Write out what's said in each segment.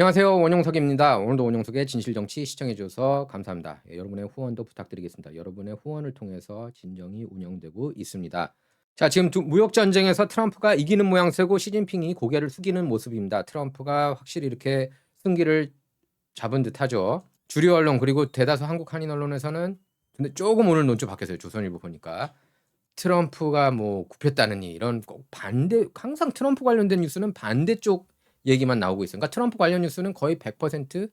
안녕하세요. 원용석입니다. 오늘도 원용석의 진실정치 시청해 주셔서 감사합니다. 여러분의 후원도 부탁드리겠습니다. 여러분의 후원을 통해서 진정이 운영되고 있습니다. 자, 지금 무역 전쟁에서 트럼프가 이기는 모양새고 시진핑이 고개를 숙이는 모습입니다. 트럼프가 확실히 이렇게 승기를 잡은 듯하죠. 주류 언론 그리고 대다수 한국 한인 언론에서는 근데 조금 오늘 논조 바뀌었어요. 조선일보 보니까 트럼프가 뭐 굽혔다느니 이런 꼭 반대 항상 트럼프 관련된 뉴스는 반대쪽 얘기만 나오고 있어요. 그러니까 트럼프 관련 뉴스는 거의 100%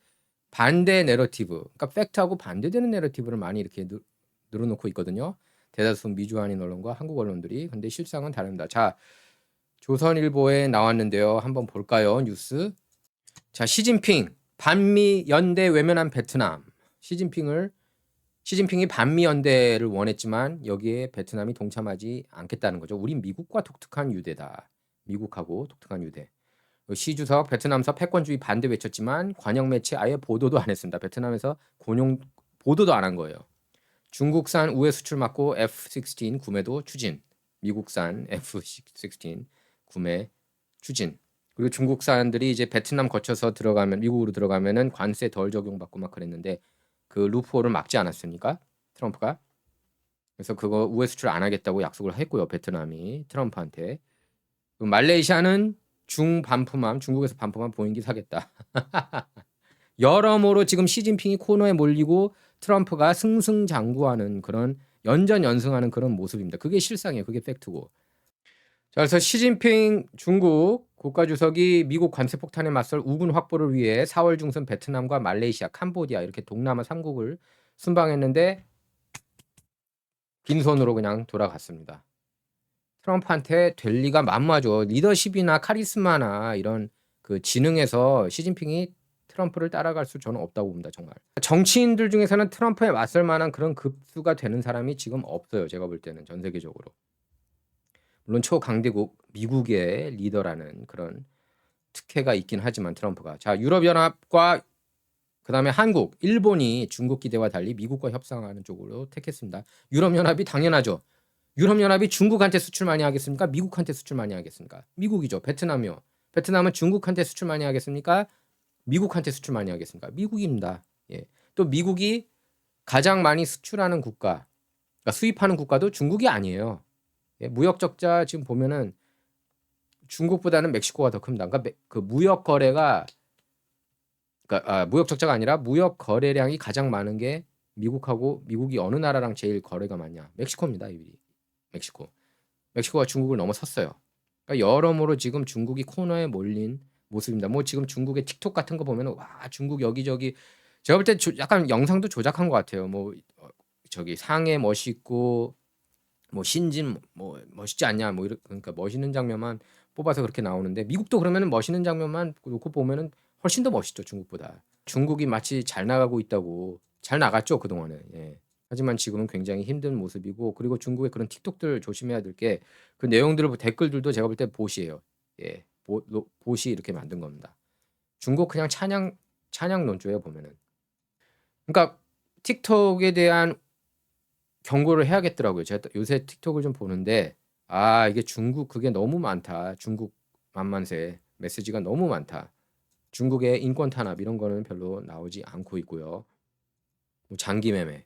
반대 내러티브, 그러니까 팩트하고 반대되는 내러티브를 많이 이렇게 늘어놓고 있거든요. 대다수 미주한인 언론과 한국 언론들이. 근데 실상은 다릅니다. 자, 조선일보에 나왔는데요. 한번 볼까요? 뉴스. 자, 시진핑 반미 연대 외면한 베트남. 시진핑이 반미 연대를 원했지만 여기에 베트남이 동참하지 않겠다는 거죠. 우린 미국과 독특한 유대다. 미국하고 독특한 유대. 시 주석 베트남서 패권주의 반대 외쳤지만 관영 매체 아예 보도도 안 했습니다. 베트남에서 공용 보도도 안 한 거예요. 중국산 우회 수출 막고 F-16 구매도 추진. 미국산 F-16 구매 추진. 그리고 중국산들이 이제 베트남 거쳐서 들어가면 미국으로 들어가면은 관세 덜 적용받고 막 그랬는데 그 루프홀을 막지 않았습니까? 트럼프가. 그래서 그거 우회 수출 안 하겠다고 약속을 했고요. 베트남이 트럼프한테. 말레이시아는 중국에서 반품한 보잉기 사겠다. 여러모로 지금 시진핑이 코너에 몰리고 트럼프가 승승장구하는 그런 연전연승하는 그런 모습입니다. 그게 실상이에요. 그게 팩트고. 자, 그래서 시진핑 중국 국가주석이 미국 관세 폭탄에 맞설 우군 확보를 위해 4월 중순 베트남과 말레이시아, 캄보디아 이렇게 동남아 3국을 순방했는데 빈손으로 그냥 돌아갔습니다. 트럼프한테 될 리가 만무하죠. 리더십이나 카리스마나 이런 그 지능에서 시진핑이 트럼프를 따라갈 수 저는 없다고 봅니다. 정말. 정치인들 중에서는 트럼프에 맞설 만한 그런 급수가 되는 사람이 지금 없어요. 제가 볼 때는 전 세계적으로. 물론 초강대국 미국의 리더라는 그런 특혜가 있긴 하지만 트럼프가. 자, 유럽연합과 그다음에 한국, 일본이 중국 기대와 달리 미국과 협상하는 쪽으로 택했습니다. 유럽연합이 당연하죠. 유럽연합이 중국한테 수출 많이 하겠습니까? 미국한테 수출 많이 하겠습니까? 미국이죠. 베트남이요. 베트남은 중국한테 수출 많이 하겠습니까? 미국한테 수출 많이 하겠습니까? 미국입니다. 예. 또 미국이 가장 많이 수출하는 국가, 그러니까 수입하는 국가도 중국이 아니에요. 예. 무역 적자 지금 보면은 중국보다는 멕시코가 더 큽니다. 그러니까 그 무역 거래가 그러니까 무역 적자가 아니라 무역 거래량이 가장 많은 게 미국이 어느 나라랑 제일 거래가 많냐? 멕시코입니다. 멕시코. 멕시코가 중국을 넘어섰어요. 그러니까 여러모로 지금 중국이 코너에 몰린 모습입니다. 뭐 지금 중국의 틱톡 같은 거 보면은 와 중국 여기저기 제가 볼 때 약간 영상도 조작한 것 같아요. 뭐 저기 상해 멋있고 뭐 신진 뭐 멋있지 않냐 뭐 그러니까 멋있는 장면만 뽑아서 그렇게 나오는데 미국도 그러면은 멋있는 장면만 놓고 보면은 훨씬 더 멋있죠 중국보다. 중국이 마치 잘 나가고 있다고 잘 나갔죠 그동안에. 예. 하지만 지금은 굉장히 힘든 모습이고 그리고 중국의 그런 틱톡들 조심해야 될 게 그 내용들을 댓글들도 제가 볼 때 봇이에요. 예. 봇이 이렇게 만든 겁니다. 중국 그냥 찬양 논조예요 보면은. 그러니까 틱톡에 대한 경고를 해야겠더라고요. 제가 요새 틱톡을 좀 보는데 이게 중국 그게 너무 많다. 중국 만만세 메시지가 너무 많다. 중국의 인권 탄압 이런 거는 별로 나오지 않고 있고요. 뭐 장기 매매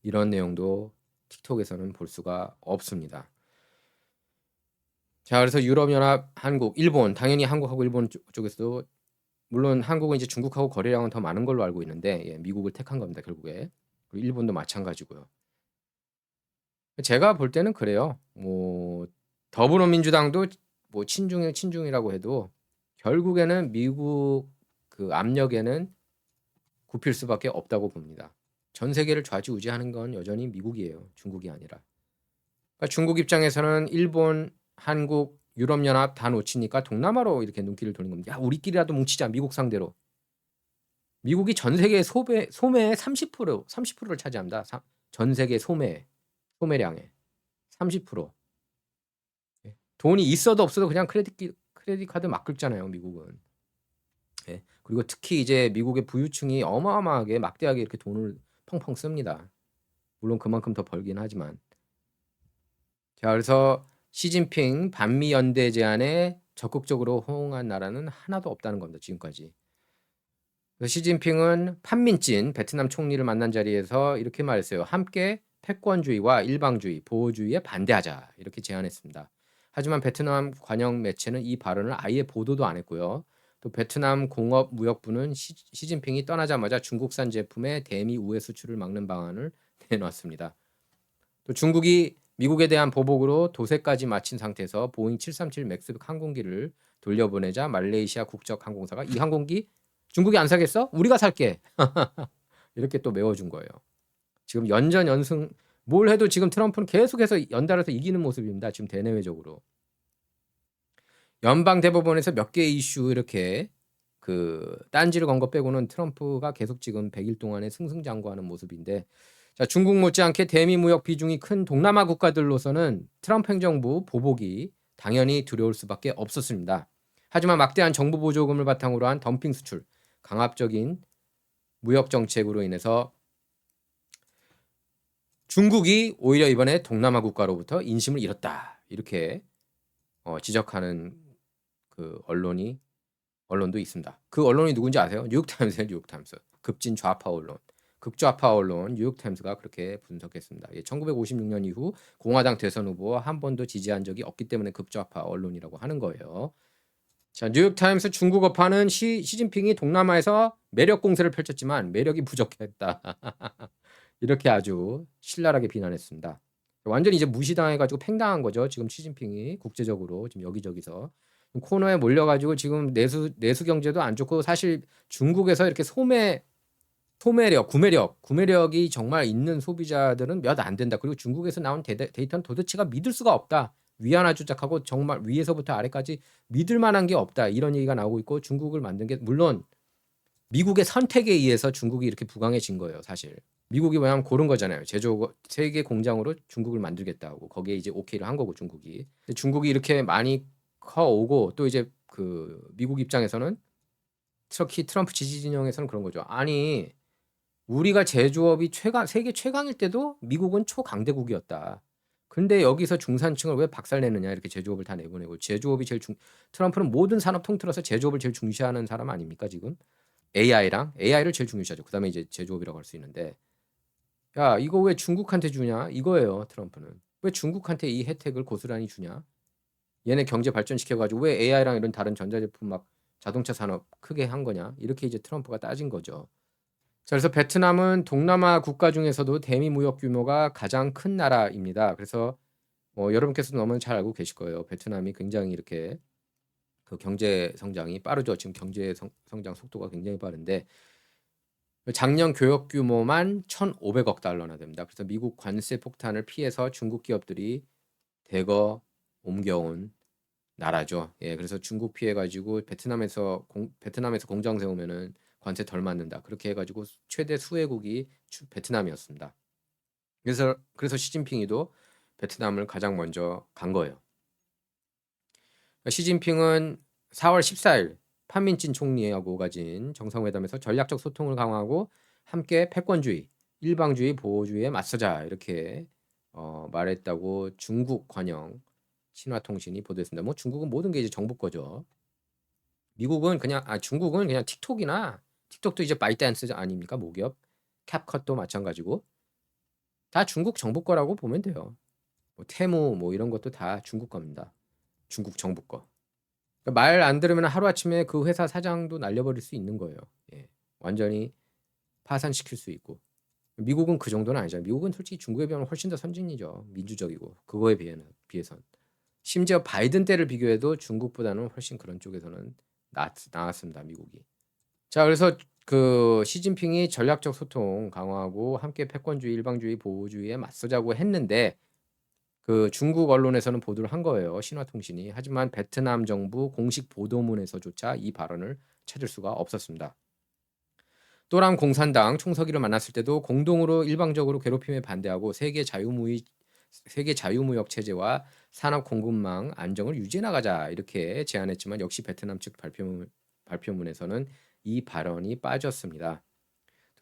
이런 내용도 틱톡에서는 볼 수가 없습니다. 자, 그래서 유럽연합, 한국, 일본 당연히 한국하고 일본 쪽에서도 물론 한국은 이제 중국하고 거래량은 더 많은 걸로 알고 있는데 예, 미국을 택한 겁니다 결국에. 그리고 일본도 마찬가지고요. 제가 볼 때는 그래요. 뭐 더불어민주당도 뭐 친중이라고 해도 결국에는 미국 그 압력에는 굽힐 수밖에 없다고 봅니다. 전 세계를 좌지우지하는 건 여전히 미국이에요. 중국이 아니라. 그러니까 중국 입장에서는 일본, 한국, 유럽연합 다 놓치니까 동남아로 이렇게 눈길을 돌린 겁니다. 야, 우리끼리라도 뭉치자. 미국 상대로. 미국이 전 세계 소매의 30%를 차지합니다. 전 세계 소매량의 30%. 예. 돈이 있어도 없어도 그냥 크레딧 카드 막 긁잖아요, 미국은. 예. 그리고 특히 이제 미국의 부유층이 어마어마하게 막대하게 이렇게 돈을 펑펑 씁니다. 물론 그만큼 더 벌긴 하지만. 자, 그래서 시진핑 반미 연대 제안에 적극적으로 호응한 나라는 하나도 없다는 겁니다, 지금까지. 그래서 시진핑은 판민진 베트남 총리를 만난 자리에서 이렇게 말했어요. 함께 패권주의와 일방주의, 보호주의에 반대하자 이렇게 제안했습니다. 하지만 베트남 관영 매체는 이 발언을 아예 보도도 안 했고요. 또 베트남 공업무역부는 시진핑이 떠나자마자 중국산 제품의 대미 우회 수출을 막는 방안을 내놨습니다. 또 중국이 미국에 대한 보복으로 도세까지 마친 상태에서 보잉 737 맥스 항공기를 돌려보내자 말레이시아 국적 항공사가 이 항공기 중국이 안 사겠어? 우리가 살게. 이렇게 또 메워준 거예요. 지금 연전 연승 뭘 해도 지금 트럼프는 계속해서 연달아서 이기는 모습입니다. 지금 대내외적으로. 연방 대법원에서 몇 개의 이슈 이렇게 그 딴지를 건 거 빼고는 트럼프가 계속 지금 100일 동안에 승승장구하는 모습인데, 자, 중국 못지않게 대미 무역 비중이 큰 동남아 국가들로서는 트럼프 행정부 보복이 당연히 두려울 수밖에 없었습니다. 하지만 막대한 정부 보조금을 바탕으로 한 덤핑 수출, 강압적인 무역 정책으로 인해서 중국이 오히려 이번에 동남아 국가로부터 인심을 잃었다. 이렇게 지적하는 그 언론도 있습니다. 그 언론이 누군지 아세요? 뉴욕타임스예요. 뉴욕타임스. 급진 좌파 언론. 극좌파 언론 뉴욕타임스가 그렇게 분석했습니다. 1956년 이후 공화당 대선 후보와 한 번도 지지한 적이 없기 때문에 극좌파 언론이라고 하는 거예요. 자, 뉴욕타임스 중국어파는 시진핑이 동남아에서 매력 공세를 펼쳤지만 매력이 부족했다. 이렇게 아주 신랄하게 비난했습니다. 완전히 이제 무시당해가지고 팽당한 거죠. 지금 시진핑이 국제적으로 지금 여기저기서 코너에 몰려가지고 지금 내수 경제도 안 좋고, 사실 중국에서 이렇게 구매력이 정말 있는 소비자들은 몇 안 된다. 그리고 중국에서 나온 데이터는 도대체가 믿을 수가 없다. 위안화 조작하고 정말 위에서부터 아래까지 믿을 만한 게 없다. 이런 얘기가 나오고 있고, 중국을 만든 게 물론 미국의 선택에 의해서 중국이 이렇게 부강해진 거예요. 사실 미국이 뭐냐면 고른 거잖아요. 세계 공장으로 중국을 만들겠다고 거기에 이제 오케이를 한 거고, 중국이 이렇게 많이 커오고, 또 이제 그 미국 입장에서는 특히 트럼프 지지 진영에서는 그런 거죠. 아니, 우리가 제조업이 세계 최강일 때도 미국은 초강대국이었다. 근데 여기서 중산층을 왜 박살내느냐, 이렇게 제조업을 다 내보내고. 트럼프는 모든 산업 통틀어서 제조업을 제일 중시하는 사람 아닙니까 지금? AI를 제일 중요시하죠. 그다음에 이제 제조업이라고 할 수 있는데, 야, 이거 왜 중국한테 주냐 이거예요. 트럼프는 왜 중국한테 이 혜택을 고스란히 주냐? 얘네 경제 발전시켜가지고 왜 AI랑 이런 다른 전자제품 막 자동차 산업 크게 한 거냐? 이렇게 이제 트럼프가 따진 거죠. 자, 그래서 베트남은 동남아 국가 중에서도 대미 무역 규모가 가장 큰 나라입니다. 그래서 여러분께서도 너무 잘 알고 계실 거예요. 베트남이 굉장히 이렇게 그 경제 성장이 빠르죠. 지금 경제 성장 속도가 굉장히 빠른데, 작년 교역 규모만 1,500억 달러나 됩니다. 그래서 미국 관세 폭탄을 피해서 중국 기업들이 대거 옮겨온 나라죠. 예, 그래서 중국 피해가지고 베트남에서 공장 세우면은 관세 덜 맞는다. 그렇게 해가지고 최대 수혜국이 베트남이었습니다. 그래서 시진핑이도 베트남을 가장 먼저 간 거예요. 시진핑은 4월 14일 판민진 총리하고 가진 정상회담에서 전략적 소통을 강화하고 함께 패권주의, 일방주의, 보호주의에 맞서자 이렇게 말했다고 중국 관영 신화통신이 보도했습니다. 뭐 중국은 모든 게 이제 정부 거죠. 중국은 그냥 틱톡도 이제 바이트댄스 아닙니까? 모기업. 캡컷도 마찬가지고 다 중국 정부 거라고 보면 돼요. 뭐 테무 뭐 이런 것도 다 중국 겁니다. 중국 정부 거. 말 안 들으면 하루아침에 그 회사 사장도 날려버릴 수 있는 거예요. 예. 완전히 파산시킬 수 있고. 미국은 그 정도는 아니잖아요. 미국은 솔직히 중국에 비하면 훨씬 더 선진이죠. 민주적이고. 그거에 비해선. 심지어 바이든 때를 비교해도 중국보다는 훨씬 그런 쪽에서는 나았습니다. 미국이. 자, 그래서 그 시진핑이 전략적 소통 강화하고 함께 패권주의, 일방주의, 보호주의에 맞서자고 했는데, 그 중국 언론에서는 보도를 한 거예요. 신화통신이. 하지만 베트남 정부 공식 보도문에서조차 이 발언을 찾을 수가 없었습니다. 또랑 공산당 총서기를 만났을 때도 공동으로 일방적으로 괴롭힘에 반대하고 세계 자유무역 체제와 산업 공급망 안정을 유지해 나가자 이렇게 제안했지만, 역시 베트남 측 발표문에서는 이 발언이 빠졌습니다.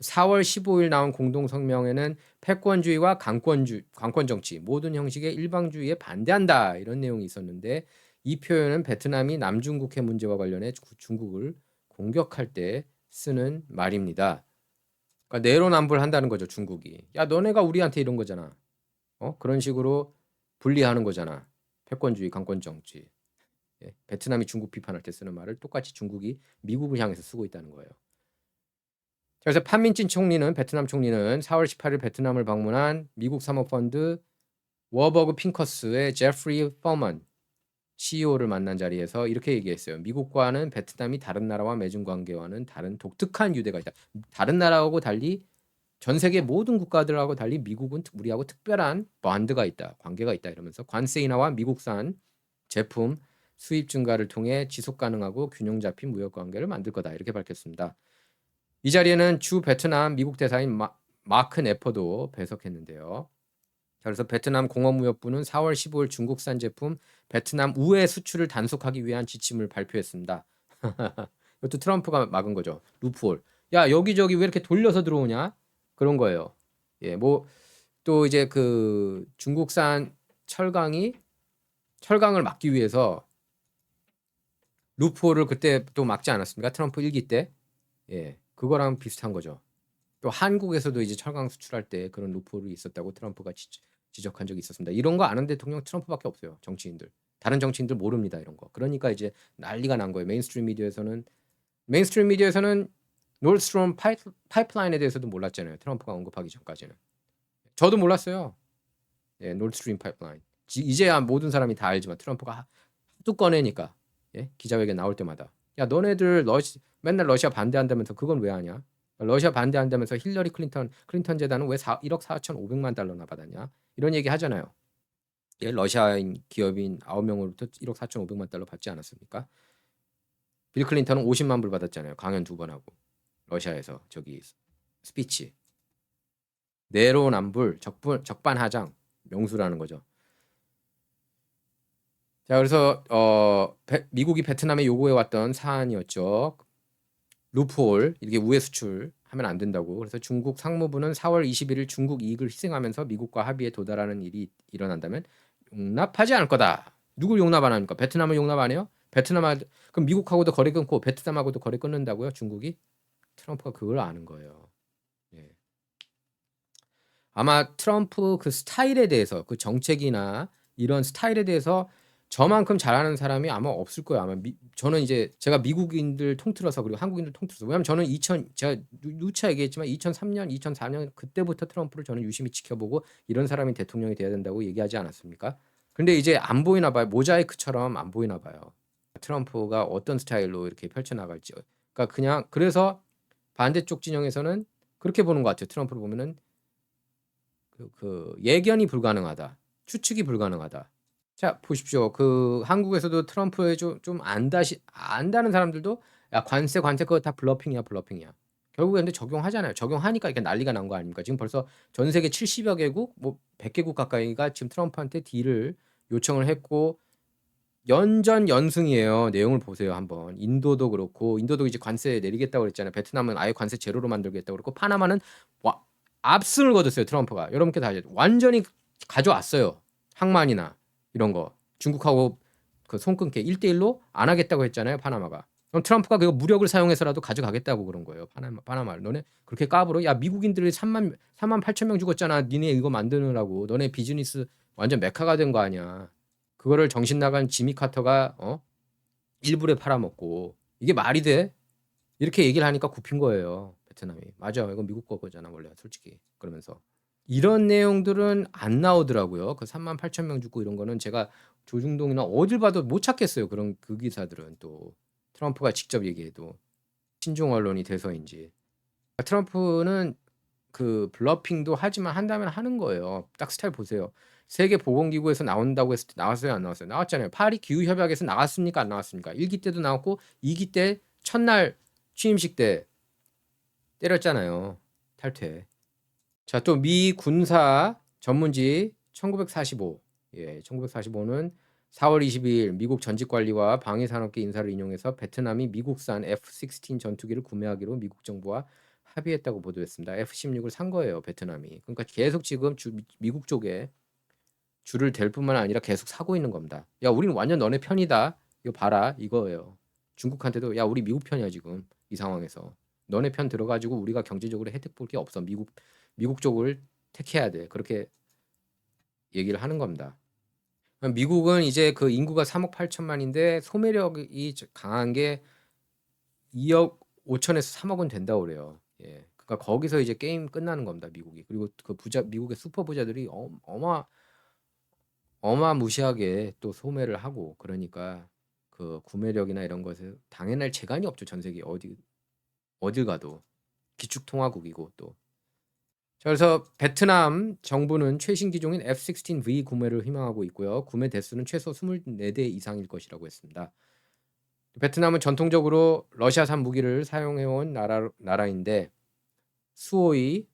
4월 15일 나온 공동 성명에는 패권주의와 강권 정치, 모든 형식의 일방주의에 반대한다 이런 내용이 있었는데, 이 표현은 베트남이 남중국해 문제와 관련해 중국을 공격할 때 쓰는 말입니다. 그러니까 내로남불한다는 거죠, 중국이. 야, 너네가 우리한테 이런 거잖아. 그런 식으로 분리하는 거잖아. 패권주의, 강권 정치. 예, 베트남이 중국 비판할 때 쓰는 말을 똑같이 중국이 미국을 향해서 쓰고 있다는 거예요. 그래서 판민진 총리는 베트남 총리는 4월 18일 베트남을 방문한 미국 사모펀드 워버그 핑커스의 제프리 퍼먼 CEO를 만난 자리에서 이렇게 얘기했어요. 미국과는 베트남이 다른 나라와 맺은 관계와는 다른 독특한 유대가 있다. 다른 나라하고 달리 전 세계 모든 국가들하고 달리 미국은 우리하고 특별한 본드가 있다. 관계가 있다. 이러면서 관세 인하와 미국산 제품 수입 증가를 통해 지속 가능하고 균형 잡힌 무역 관계를 만들 거다. 이렇게 밝혔습니다. 이 자리에는 주 베트남 미국 대사인 마크 네퍼도 배석했는데요. 그래서 베트남 공업무역부는 4월 15일 중국산 제품 베트남 우회 수출을 단속하기 위한 지침을 발표했습니다. 이것도 트럼프가 막은 거죠. 루프홀. 야, 여기저기 왜 이렇게 돌려서 들어오냐? 그런 거예요. 예, 뭐 또 이제 그 중국산 철강을 막기 위해서 루프홀을 그때 또 막지 않았습니까? 트럼프 1기 때. 예, 그거랑 비슷한 거죠. 또 한국에서도 이제 철강 수출할 때 그런 루프홀이 있었다고 트럼프가 지적한 적이 있었습니다. 이런 거 아는 대통령 트럼프밖에 없어요. 정치인들. 다른 정치인들 모릅니다. 이런 거. 그러니까 이제 난리가 난 거예요. 메인스트림 미디어에서는 노스트롬 파이프라인에 대해서도 몰랐잖아요. 트럼프가 언급하기 전까지는. 저도 몰랐어요. 예, 노스트림 파이프라인. 이제야 모든 사람이 다 알지만 트럼프가 하도 꺼내니까 예? 기자회견 나올 때마다 야, 너네들 맨날 러시아 반대한다면서 그건 왜 하냐? 러시아 반대한다면서 힐러리 클린턴 재단은 왜 1억 4,500만 달러나 받았냐? 이런 얘기 하잖아요. 예, 러시아인 기업인 9명으로부터 1억 4,500만 달러 받지 않았습니까? 빌 클린턴은 50만 불 받았잖아요. 강연 2번 하고 러시아에서 저기 스피치. 내로남불 적반하장 명수라는 거죠. 자, 그래서 미국이 베트남에 요구해 왔던 사안이었죠. 루프홀 이게 우회 수출하면 안 된다고. 그래서 중국 상무부는 4월 21일 중국 이익을 희생하면서 미국과 합의에 도달하는 일이 일어난다면 용납하지 않을 거다. 누굴 용납 안 합니까? 베트남을 용납 안 해요? 그럼 미국하고도 거래 끊고 베트남하고도 거래 끊는다고요? 중국이? 트럼프가 그걸 아는 거예요. 예. 아마 트럼프 그 스타일에 대해서 그 정책이나 이런 스타일에 대해서 저만큼 잘하는 사람이 아마 없을 거예요. 저는 이제 제가 미국인들 통틀어서 그리고 한국인들 통틀어서 왜냐면 저는 제가 누차 얘기했지만 2003년, 2004년 그때부터 트럼프를 저는 유심히 지켜보고 이런 사람이 대통령이 돼야 된다고 얘기하지 않았습니까? 근데 이제 안 보이나 봐요. 모자이크처럼 안 보이나 봐요. 트럼프가 어떤 스타일로 이렇게 펼쳐나갈지. 그러니까 그냥 그래서 반대쪽 진영에서는 그렇게 보는 것 같아요. 트럼프를 보면은 그 예견이 불가능하다. 추측이 불가능하다. 자, 보십시오. 그 한국에서도 트럼프에 좀 안다는 사람들도 야, 관세 그거 다 블러핑이야. 결국에 근데 적용하잖아요. 적용하니까 이렇게 난리가 난 거 아닙니까? 지금 벌써 전 세계 70여 개국, 뭐 100개국 가까이가 지금 트럼프한테 딜을 요청을 했고 연전연승이에요. 내용을 보세요, 한번. 인도도 그렇고 인도도 이제 관세 내리겠다고 그랬잖아요. 베트남은 아예 관세 제로로 만들겠다고 그랬고 파나마는 압승을 거뒀어요. 트럼프가. 여러분께 다 완전히 가져왔어요. 항만이나 이런 거. 중국하고 그 손끊게 1대1로 안 하겠다고 했잖아요. 파나마가. 그럼 트럼프가 그 무력을 사용해서라도 가져가겠다고 그런 거예요. 파나마를. 너네 그렇게 까불어? 야, 미국인들이 3만 8천 명 죽었잖아. 니네 이거 만드느라고. 너네 비즈니스 완전 메카가 된 거 아니야. 그거를 정신 나간 지미 카터가 일부러 팔아먹고 이게 말이 돼? 이렇게 얘기를 하니까 굽힌 거예요. 베트남이. 맞아. 이건 미국 거잖아 원래 솔직히. 그러면서 이런 내용들은 안 나오더라고요. 그 3만 8천 명 죽고 이런 거는 제가 조중동이나 어딜 봐도 못 찾겠어요. 그런 그 기사들은 또 트럼프가 직접 얘기해도 신중 언론이 돼서인지. 트럼프는 그 블러핑도 하지만 한다면 하는 거예요. 딱 스타일 보세요. 세계 보건기구에서 나온다고 했을 때 나왔어요, 안 나왔어요? 나왔잖아요. 파리 기후 협약에서 나왔습니까, 안 나왔습니까? 1기 때도 나왔고 2기 때 첫날 취임식 때 때렸잖아요. 탈퇴. 자, 또 미 군사 전문지 1945. 예, 1945는 4월 22일 미국 전직관리와 방위산업계 인사를 인용해서 베트남이 미국산 F-16 전투기를 구매하기로 미국 정부와 합의했다고 보도했습니다. F-16을 산 거예요, 베트남이. 그러니까 계속 지금 미국 쪽에 줄을 댈 뿐만 아니라 계속 사고 있는 겁니다. 야, 우리는 완전 너네 편이다. 이거 봐라, 이거예요. 중국한테도 야, 우리 미국 편이야 지금 이 상황에서. 너네 편 들어 가지고 우리가 경제적으로 혜택 볼 게 없어. 미국 쪽을 택해야 돼. 그렇게 얘기를 하는 겁니다. 미국은 이제 그 인구가 3억 8천만인데 소매력이 강한 게 2억 5천에서 3억은 된다고 그래요. 예. 그러니까 거기서 이제 게임 끝나는 겁니다, 미국이. 그리고 그 미국의 슈퍼 부자들이 어마무시하게 또 소매를 하고 그러니까 그 구매력이나 이런 것에 당연할 재간이 없죠, 전 세계 어딜 가도. 기축통화국이고 또. 자, 그래서 베트남 정부는 최신 기종인 F-16V 구매를 희망하고 있고요. 구매 대수는 최소 24대 이상일 것이라고 했습니다. 베트남은 전통적으로 러시아산 무기를 사용해온 나라인데 수호이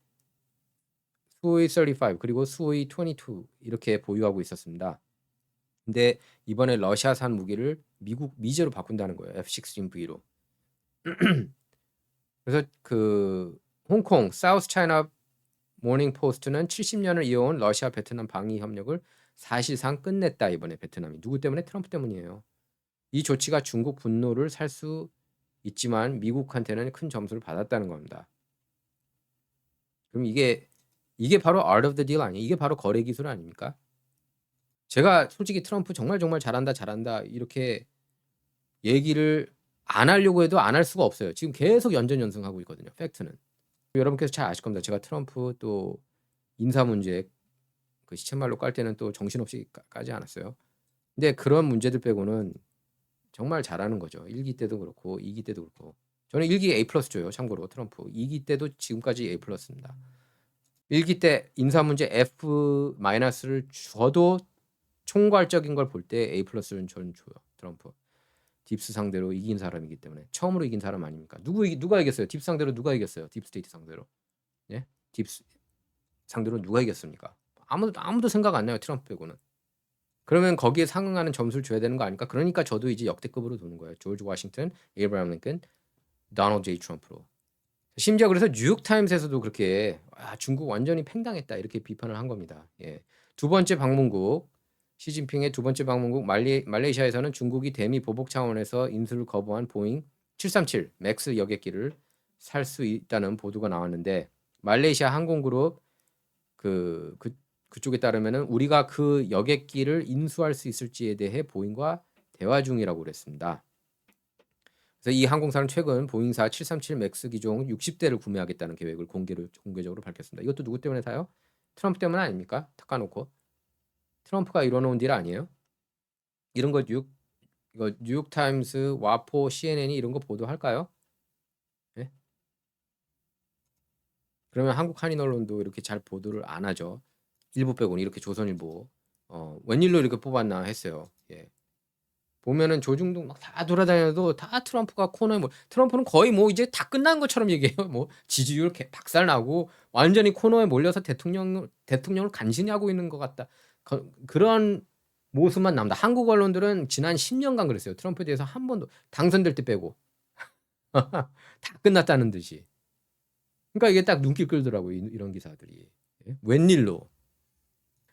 35 그리고 수호이 22 이렇게 보유하고 있었습니다. 근데 이번에 러시아산 무기를 미국 미제로 바꾼다는 거예요. F-16V로. 그래서 그 홍콩 사우스 차이나 모닝 포스트는 70년을 이어온 러시아 베트남 방위 협력을 사실상 끝냈다. 이번에 베트남이 누구 때문에? 트럼프 때문이에요. 이 조치가 중국 분노를 살 수 있지만 미국한테는 큰 점수를 받았다는 겁니다. 그럼 이게 바로 art of the deal 아니에요? 이게 바로 거래 기술 아닙니까? 제가 솔직히 트럼프 정말 잘한다 이렇게 얘기를 안 하려고 해도 안 할 수가 없어요. 지금 계속 연전연승하고 있거든요. 팩트는. 여러분께서 잘 아실 겁니다. 제가 트럼프 또 인사 문제 그 시쳇말로 깔 때는 또 정신없이 까지 않았어요. 근데 그런 문제들 빼고는 정말 잘하는 거죠. 1기 때도 그렇고 2기 때도 그렇고. 저는 1기 A+ 줘요. 참고로 트럼프. 2기 때도 지금까지 A+입니다. 1기 때 인사 문제 F-를 줘도 총괄적인 걸 볼 때 A+는 저는 줘요. 트럼프. 딥스 상대로 이긴 사람이기 때문에. 처음으로 이긴 사람 아닙니까? 누가 이겼어요? 딥스 상대로 누가 이겼어요? 딥스테이트 상대로. 예? 딥스 상대로 누가 이겼습니까? 아무도 생각 안 나요. 트럼프 빼고는. 그러면 거기에 상응하는 점수를 줘야 되는 거 아닙니까? 그러니까 저도 이제 역대급으로 도는 거예요. 조지 워싱턴, 에이브라함 링컨, 도널드 제이 트럼프로. 심지어 그래서 뉴욕타임스에서도 그렇게 중국 완전히 팽당했다 이렇게 비판을 한 겁니다. 예. 두 번째 방문국 시진핑의 두 번째 방문국 말레이시아에서는 중국이 대미 보복 차원에서 인수를 거부한 보잉 737 맥스 여객기를 살 수 있다는 보도가 나왔는데 말레이시아 항공그룹 그쪽에 따르면은 우리가 그 여객기를 인수할 수 있을지에 대해 보잉과 대화 중이라고 그랬습니다. 그래서 이 항공사는 최근 보잉사 737 맥스 기종 60대를 구매하겠다는 계획을 공개적으로 밝혔습니다. 이것도 누구 때문에 사요? 트럼프 때문 아닙니까? 탁까놓고 트럼프가 이뤄놓은 딜 아니에요? 이런 거 뉴욕 타임스, 와포, CNN이 이런 거 보도할까요? 네? 그러면 한국 한인 언론도 이렇게 잘 보도를 안 하죠. 일부 빼고는 이렇게 조선일보 웬일로 이렇게 뽑았나 했어요. 예. 보면은 조중동 막 다 돌아다녀도 다 트럼프가 코너에 트럼프는 거의 이제 다 끝난 것처럼 얘기해요. 지지율 박살 나고 완전히 코너에 몰려서 대통령을 간신히 하고 있는 것 같다. 그런 모습만 나옵니다. 한국 언론들은 지난 10년간 그랬어요. 트럼프에 대해서 한 번도 당선될 때 빼고 다 끝났다는 듯이. 그러니까 이게 딱 눈길 끌더라고요. 이런 기사들이. 예? 웬일로?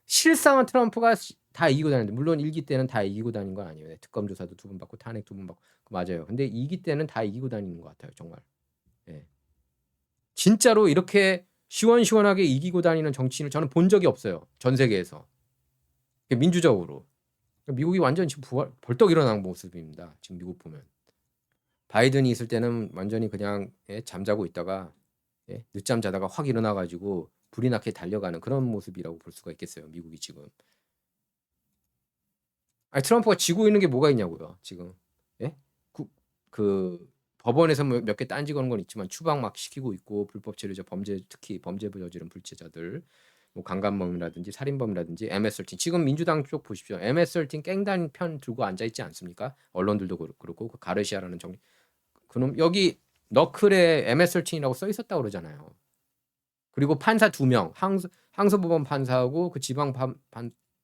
실상은 트럼프가 다 이기고 다니는데 물론 1기 때는 다 이기고 다닌 건 아니에요. 특검 조사도 2번 받고 탄핵 2번 받고 맞아요. 근데 2기 때는 다 이기고 다니는 것 같아요. 정말. 예. 진짜로 이렇게 시원시원하게 이기고 다니는 정치인을 저는 본 적이 없어요. 전 세계에서. 민주적으로. 미국이 완전 지금 벌떡 일어난 모습입니다. 지금 미국 보면. 바이든이 있을 때는 완전히 그냥 잠자고 있다가 늦잠 자다가 확 일어나가지고 불이 나게 달려가는 그런 모습이라고 볼 수가 있겠어요. 미국이 지금. 아니 트럼프가 지고 있는 게 뭐가 있냐고요. 지금. 예? 그 법원에서 몇 개 딴지 거는 건 있지만 추방 막 시키고 있고 불법 체류자 특히 범죄 저지른 불체자들 강간범이라든지 살인범이라든지 MS-13 지금 민주당 쪽 보십시오. MS-13 깽단 편 들고 앉아 있지 않습니까? 언론들도 그렇고 그 가르시아라는 그놈 여기 너클에 MS-13이라고 써 있었다고 그러잖아요. 그리고 판사 2명 항소법원 판사하고 그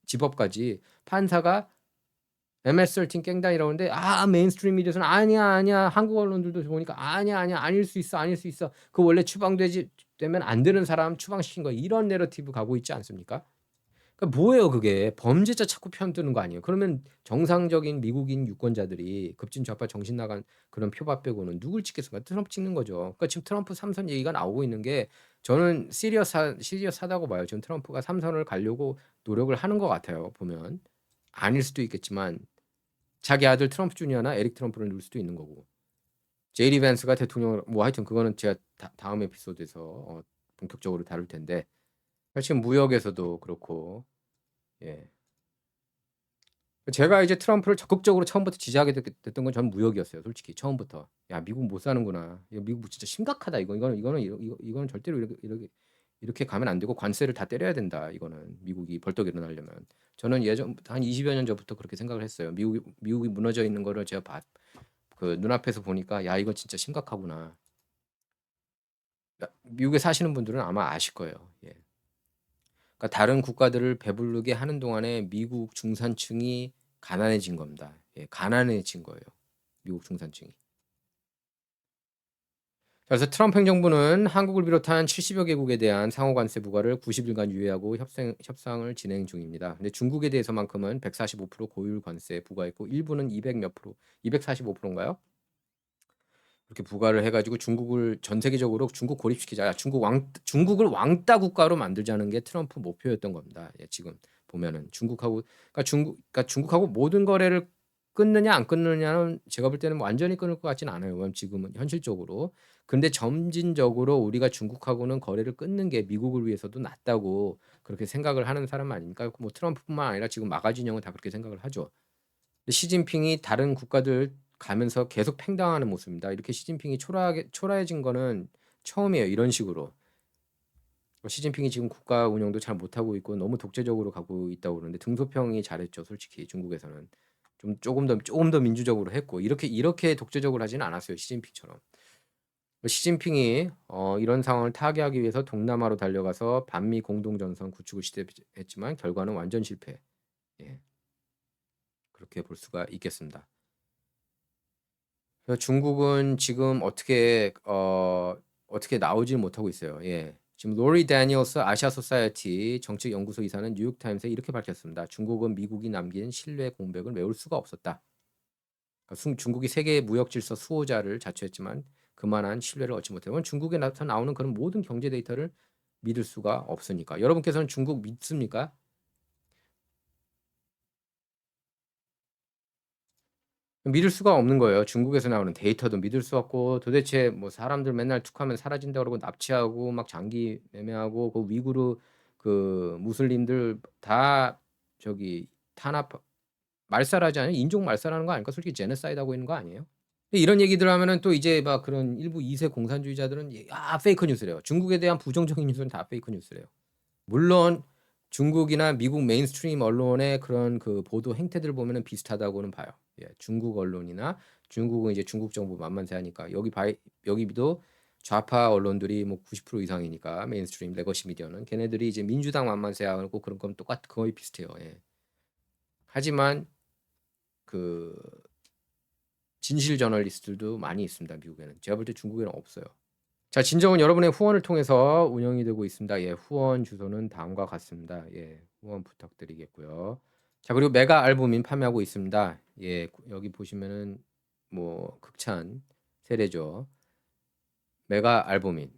지법까지 판사가 MS-13 깽단이라고 하는데 메인스트림 미디어에서는 아니야 한국 언론들도 보니까 아니야 아닐 수 있어 그 원래 되면 안 되는 사람 추방시킨 거 이런 내러티브 가고 있지 않습니까? 그러니까 뭐예요 그게. 범죄자 찾고 편드는 거 아니에요. 그러면 정상적인 미국인 유권자들이 급진 좌파 정신 나간 그런 표밭 빼고는 누굴 찍겠습니까? 트럼프 찍는 거죠. 그러니까 지금 트럼프 3선 얘기가 나오고 있는 게 저는 시리어스하다고 봐요. 지금 트럼프가 3 선을 가려고 노력을 하는 것 같아요 보면. 아닐 수도 있겠지만 자기 아들 트럼프 주니어나 에릭 트럼프를 누를 수도 있는 거고. 제이디 밴스가 대통령을 뭐 하여튼 그거는 제가 다음 에피소드에서 본격적으로 다룰 텐데 지금 무역에서도 그렇고 예. 제가 이제 트럼프를 적극적으로 처음부터 지지하게 됐던 건 전 무역이었어요. 솔직히 처음부터. 야 미국 못 사는구나. 이거 미국 진짜 심각하다. 이거는 절대로 이렇게 가면 안 되고 관세를 다 때려야 된다. 이거는 미국이 벌떡 일어나려면. 저는 예전부터 한 20여 년 전부터 그렇게 생각을 했어요. 미국이 무너져 있는 거를 제가 그 눈앞에서 보니까 야 이건 진짜 심각하구나. 미국에 사시는 분들은 아마 아실 거예요. 예. 그러니까 다른 국가들을 배부르게 하는 동안에 미국 중산층이 가난해진 겁니다. 예, 가난해진 거예요. 미국 중산층이. 그래서 트럼프 행정부는 한국을 비롯한 70여 개국에 대한 상호 관세 부과를 90일간 유예하고 협상을 진행 중입니다. 근데 중국에 대해서만큼은 145% 고율 관세 부과했고 일부는 200 몇 프로, 245%인가요? 그렇게 부과를 해가지고 중국을 전 세계적으로 중국 고립시키자. 중국을 왕따 국가로 만들자는 게 트럼프 목표였던 겁니다. 예, 지금 보면은 그러니까 중국하고 모든 거래를 끊느냐 안 끊느냐는 제가 볼 때는 뭐 완전히 끊을 것 같지는 않아요. 왜냐면 지금은 현실적으로. 근데 점진적으로 우리가 중국하고는 거래를 끊는 게 미국을 위해서도 낫다고 그렇게 생각을 하는 사람 아닙니까? 뭐 트럼프뿐만 아니라 지금 마가 진영은 다 그렇게 생각을 하죠. 시진핑이 다른 국가들 가면서 계속 팽당하는 모습입니다. 이렇게 시진핑이 초라해진 거는 처음이에요. 이런 식으로. 시진핑이 지금 국가 운영도 잘 못하고 있고 너무 독재적으로 가고 있다고 그러는데 등소평이 잘했죠. 솔직히 중국에서는 조금 더 민주적으로 했고 이렇게 독재적으로 하지는 않았어요. 시진핑처럼. 시진핑이 이런 상황을 타개하기 위해서 동남아로 달려가서 반미 공동전선 구축을 시도했지만 결과는 완전 실패. 예. 그렇게 볼 수가 있겠습니다. 중국은 지금 어떻게 나오질 못하고 있어요. 예. 지금 로리 다니엘스 아시아 소사이어티 정책 연구소 이사는 뉴욕 타임스에 이렇게 밝혔습니다. 중국은 미국이 남긴 신뢰 공백을 메울 수가 없었다. 그러니까 중국이 세계 무역 질서 수호자를 자처했지만 그만한 신뢰를 얻지 못해요. 중국에 나오는 그런 모든 경제 데이터를 믿을 수가 없으니까. 여러분께서는 중국 믿습니까? 믿을 수가 없는 거예요. 중국에서 나오는 데이터도 믿을 수 없고 도대체 뭐 사람들 맨날 툭하면 사라진다 그러고 납치하고 막 장기 매매하고 그 위구르 그 무슬림들 다 저기 탄압 말살하지 않아요? 인종 말살하는 거 아닙니까? 솔직히 제노사이드 하고 있는 거 아니에요? 근데 이런 얘기들 하면은 또 이제 막 그런 일부 2세 공산주의자들은 페이크 뉴스래요. 중국에 대한 부정적인 뉴스는 다 페이크 뉴스래요. 물론 중국이나 미국 메인스트림 언론의 그런 그 보도 행태들 보면은 비슷하다고는 봐요. 예, 중국 언론이나 중국은 이제 중국 정부 만만세 하니까 여기도 좌파 언론들이 뭐 90% 이상이니까 메인스트림 레거시 미디어는 걔네들이 이제 민주당 만만세 하고 그런 건 거의 비슷해요. 예. 하지만 그 진실 저널리스트들도 많이 있습니다. 미국에는. 제가 볼 때 중국에는 없어요. 자, 진정은 여러분의 후원을 통해서 운영이 되고 있습니다. 예, 후원 주소는 다음과 같습니다. 예, 후원 부탁드리겠고요. 자, 그리고 메가 알부민 판매하고 있습니다. 예, 여기 보시면은 뭐 극찬 세례죠. 메가 알부민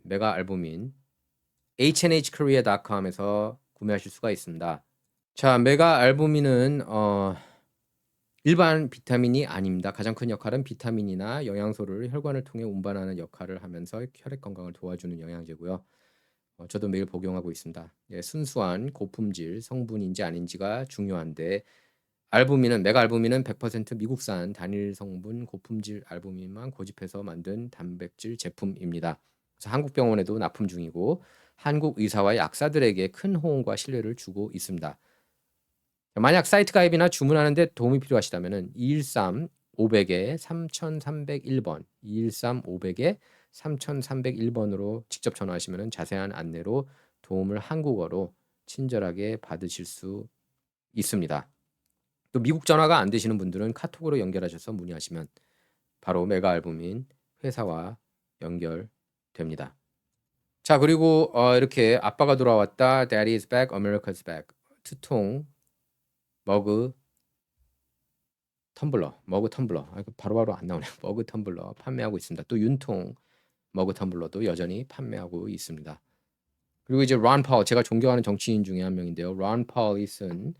hnhkorea.com에서 구매하실 수가 있습니다. 자, 메가 알부민은 일반 비타민이 아닙니다. 가장 큰 역할은 비타민이나 영양소를 혈관을 통해 운반하는 역할을 하면서 혈액 건강을 도와주는 영양제고요. 저도 매일 복용하고 있습니다. 예, 순수한 고품질 성분인지 아닌지가 중요한데 메가 알부민은 100% 미국산 단일 성분 고품질 알부민만 고집해서 만든 단백질 제품입니다. 그래서 한국 병원에도 납품 중이고 한국 의사와 약사들에게 큰 호응과 신뢰를 주고 있습니다. 만약 사이트 가입이나 주문하는데 도움이 필요하시다면 213 500에 3301번 213 500에 3301번으로 직접 전화하시면 자세한 안내로 도움을 한국어로 친절하게 받으실 수 있습니다. 또 미국 전화가 안 되시는 분들은 카톡으로 연결하셔서 문의하시면 바로 메가 알부민 회사와 연결됩니다. 자, 그리고 이렇게 아빠가 돌아왔다, Daddy is back, America's back. 투통 머그 머그 텀블러. 아 이거 바로바로 안 나오네요. 머그 텀블러 판매하고 있습니다. 또 윤통 머그 텀블러도 여전히 판매하고 있습니다. 그리고 이제 론 파월 제가 존경하는 정치인 중에 한 명인데요. 론 파월이 쓴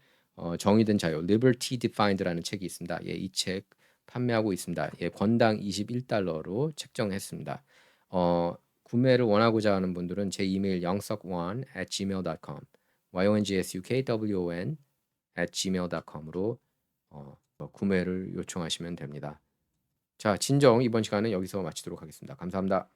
정의된 자유 Liberty Defined라는 책이 있습니다. 예, 이 책 판매하고 있습니다. 예, 권당 21달러로 책정했습니다. 구매를 원하고자 하는 분들은 제 이메일 yongsuk1@gmail.com yongsukWon@gmail.com으로 구매를 요청하시면 됩니다. 자, 진정 이번 시간은 여기서 마치도록 하겠습니다. 감사합니다.